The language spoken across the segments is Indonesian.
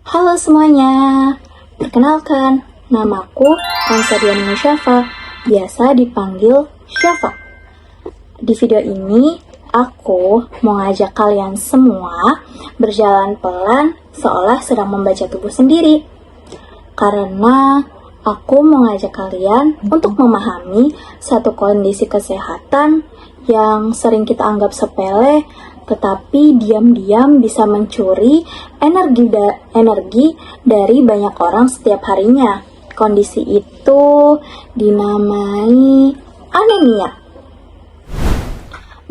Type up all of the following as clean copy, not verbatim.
Halo semuanya, perkenalkan, namaku Hansa Diani Syafa, biasa dipanggil Syafa. Di video ini, aku mau ngajak kalian semua berjalan pelan seolah sedang membaca tubuh sendiri. Karena aku mau ngajak kalian untuk memahami satu kondisi kesehatan yang sering kita anggap sepele, tetapi diam-diam bisa mencuri energi dari banyak orang setiap harinya. Kondisi itu dinamai anemia.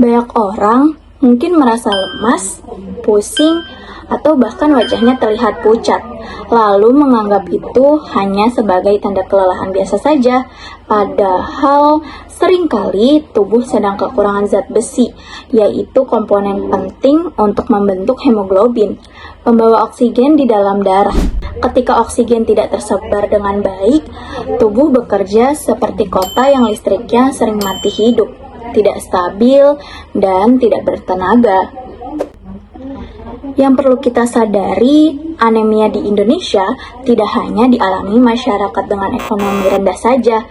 Banyak orang mungkin merasa lemas, pusing, atau bahkan wajahnya terlihat pucat, lalu menganggap itu hanya sebagai tanda kelelahan biasa saja. Padahal seringkali tubuh sedang kekurangan zat besi, yaitu komponen penting untuk membentuk hemoglobin, pembawa oksigen di dalam darah. Ketika oksigen tidak tersebar dengan baik, tubuh bekerja seperti kota yang listriknya sering mati hidup, tidak stabil, dan tidak bertenaga. Yang perlu kita sadari, anemia di Indonesia tidak hanya dialami masyarakat dengan ekonomi rendah saja,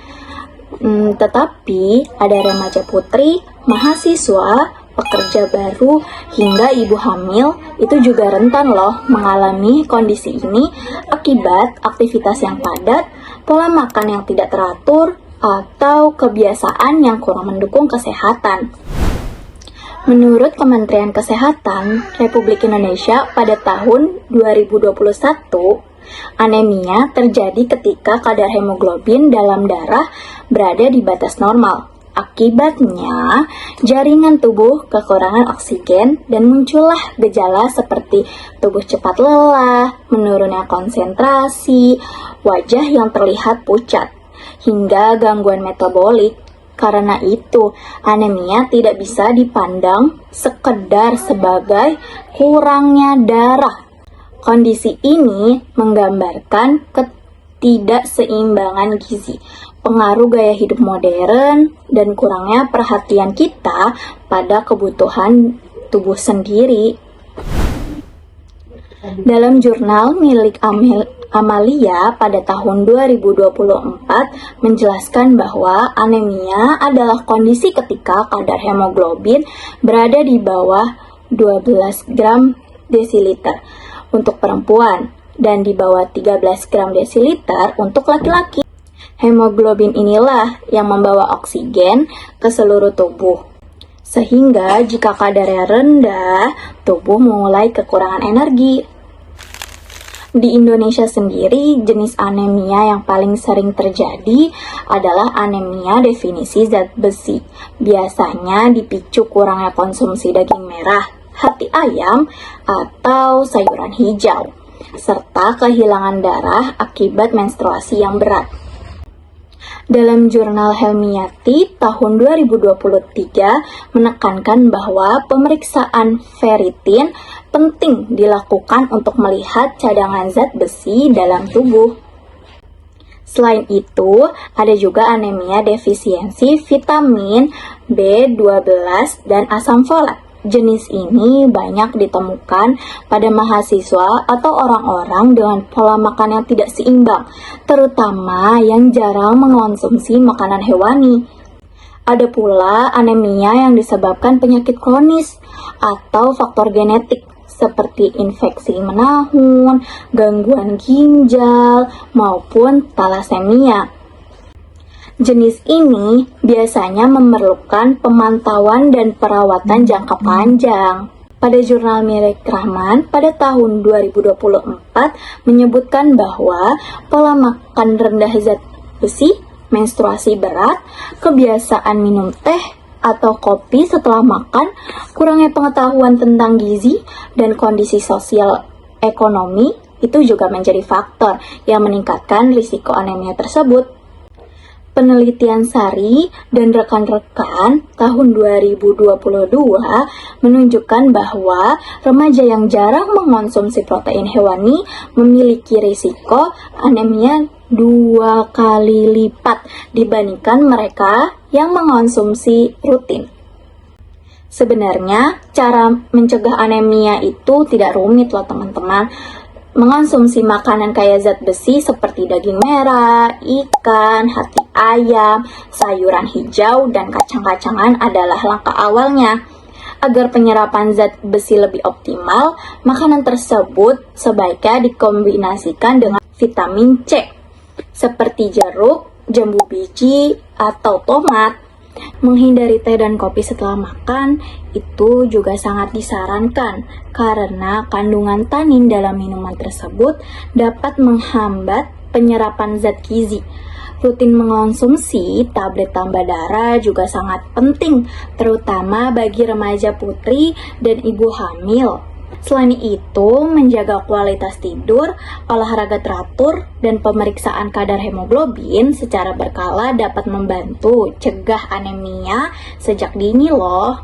tetapi ada remaja putri, mahasiswa, pekerja baru, hingga ibu hamil itu juga rentan loh mengalami kondisi ini akibat aktivitas yang padat, pola makan yang tidak teratur, atau kebiasaan yang kurang mendukung kesehatan. Menurut Kementerian Kesehatan Republik Indonesia pada tahun 2021, anemia terjadi ketika kadar hemoglobin dalam darah berada di batas normal. Akibatnya, jaringan tubuh kekurangan oksigen dan muncullah gejala seperti tubuh cepat lelah, menurunnya konsentrasi, wajah yang terlihat pucat, hingga gangguan metabolik. Karena itu, anemia tidak bisa dipandang sekedar sebagai kurangnya darah. Kondisi ini menggambarkan ketidakseimbangan gizi, pengaruh gaya hidup modern, dan kurangnya perhatian kita pada kebutuhan tubuh sendiri. Dalam jurnal milik Amalia pada tahun 2024 menjelaskan bahwa anemia adalah kondisi ketika kadar hemoglobin berada di bawah 12 gram desiliter untuk perempuan dan di bawah 13 gram desiliter untuk laki-laki. Hemoglobin inilah yang membawa oksigen ke seluruh tubuh. Sehingga jika kadarnya rendah, tubuh mulai kekurangan energi. Di Indonesia sendiri, jenis anemia yang paling sering terjadi adalah anemia definisi zat besi. Biasanya dipicu kurangnya konsumsi daging merah, hati ayam, atau sayuran hijau, serta kehilangan darah akibat menstruasi yang berat. Dalam jurnal Helmiati tahun 2023 menekankan bahwa pemeriksaan ferritin penting dilakukan untuk melihat cadangan zat besi dalam tubuh. Selain itu, ada juga anemia defisiensi vitamin B12 dan asam folat. Jenis ini banyak ditemukan pada mahasiswa atau orang-orang dengan pola makan yang tidak seimbang, terutama yang jarang mengonsumsi makanan hewani. Ada pula anemia yang disebabkan penyakit kronis atau faktor genetik seperti infeksi menahun, gangguan ginjal, maupun talasemia. Jenis ini biasanya memerlukan pemantauan dan perawatan jangka panjang. Pada jurnal milik Rahman pada tahun 2024 menyebutkan bahwa pola makan rendah zat besi, menstruasi berat, kebiasaan minum teh atau kopi setelah makan, kurangnya pengetahuan tentang gizi, dan kondisi sosial ekonomi itu juga menjadi faktor yang meningkatkan risiko anemia tersebut. Penelitian Sari dan rekan-rekan tahun 2022 menunjukkan bahwa remaja yang jarang mengonsumsi protein hewani memiliki risiko anemia 2 kali lipat dibandingkan mereka yang mengonsumsi rutin. Sebenarnya, cara mencegah anemia itu tidak rumit loh teman-teman. Mengonsumsi makanan kaya zat besi seperti daging merah, ikan, hati ayam, sayuran hijau, dan kacang-kacangan adalah langkah awalnya. Agar penyerapan zat besi lebih optimal, makanan tersebut sebaiknya dikombinasikan dengan vitamin C, seperti jeruk, jambu biji, atau tomat. Menghindari teh dan kopi setelah makan itu juga sangat disarankan karena kandungan tanin dalam minuman tersebut dapat menghambat penyerapan zat gizi. Rutin mengonsumsi tablet tambah darah juga sangat penting, terutama bagi remaja putri dan ibu hamil. Selain itu, menjaga kualitas tidur, olahraga teratur, dan pemeriksaan kadar hemoglobin secara berkala dapat membantu cegah anemia sejak dini loh.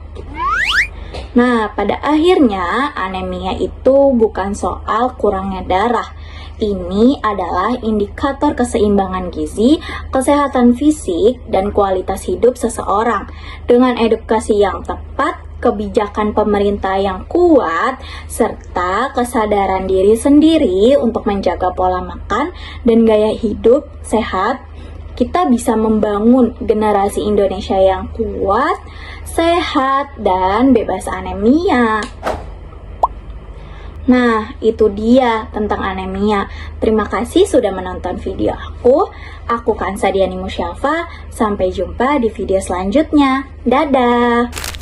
Nah, pada akhirnya anemia itu bukan soal kurangnya darah. Ini adalah indikator keseimbangan gizi, kesehatan fisik, dan kualitas hidup seseorang. Dengan edukasi yang tepat, kebijakan pemerintah yang kuat, serta kesadaran diri sendiri untuk menjaga pola makan dan gaya hidup sehat, kita bisa membangun generasi Indonesia yang kuat, sehat, dan bebas anemia. Nah, itu dia tentang anemia. Terima kasih sudah menonton video aku. Aku Kansa Diani Musyafa. Sampai jumpa di video selanjutnya. Dadah!